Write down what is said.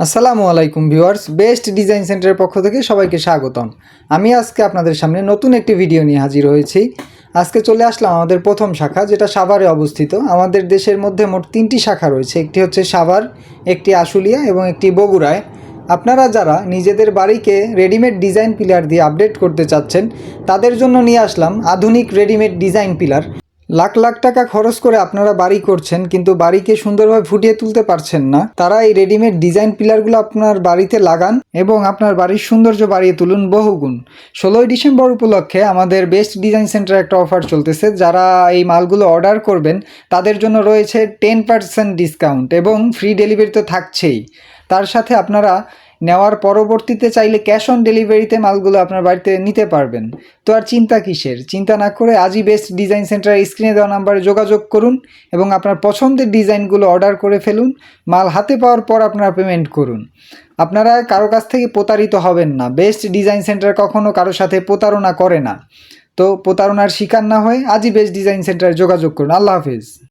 আসসালামু আলাইকুম viewers, best design সেন্টারের পক্ষ থেকে সবাইকে স্বাগতম। আমি আজকে আপনাদের সামনে নতুন একটি ভিডিও নিয়ে হাজির হয়েছি। আজকে চলে আসলাম আমাদের প্রথম শাখা, যেটা সাভারে অবস্থিত। আমাদের দেশের মধ্যে মোট 3টি শাখা রয়েছে, একটি হচ্ছে সাভার, একটি আশুলিয়া এবং একটি বগুড়ায়। আপনারা যারা নিজেদের বাড়িকে রেডিমেড ডিজাইন পিলার দিয়ে আপডেট করতে চাচ্ছেন, তাদের জন্য নিয়ে আসলাম আধুনিক readymade design pillar. Lakh lakh টাকা খরচ করে আপনারা বাড়ি করছেন, কিন্তু বাড়িকে সুন্দরভাবে ফুটিয়ে তুলতে পারছেন না, তারা এই রেডিমেড ডিজাইন পিলারগুলো আপনার বাড়িতে লাগান এবং আপনার বাড়ির সৌন্দর্য বাড়িয়ে তুলুন বহুগুণ। 16ই ডিসেম্বর উপলক্ষে আমাদের বেস্ট ডিজাইন সেন্টারে একটা অফার চলতেছে। যারা এই মালগুলো অর্ডার করবেন তাদের জন্য রয়েছে 10% ডিসকাউন্ট এবং ফ্রি ডেলিভারি তো থাকছেই। তার সাথে আপনারা নেওয়ার পরবর্তীতে চাইলে ক্যাশ অন ডেলিভারিতে মালগুলো আপনার বাড়িতে নিতে পারবেন। তো আর চিন্তা কিসের? চিন্তা না করে আজই বেস্ট ডিজাইন সেন্টারের স্ক্রিনে দেওয়া নাম্বারে যোগাযোগ করুন এবং আপনার পছন্দের ডিজাইনগুলো অর্ডার করে ফেলুন। মাল হাতে পাওয়ার পর আপনারা পেমেন্ট করুন। আপনারা কারো কাছ থেকে প্রতারিত হবেন না। বেস্ট ডিজাইন সেন্টার কখনো কারোর সাথে প্রতারণা করে না। তো প্রতারণার শিকার না হয়ে আজই বেস্ট ডিজাইন সেন্টারে যোগাযোগ করুন। আল্লাহ হাফেজ।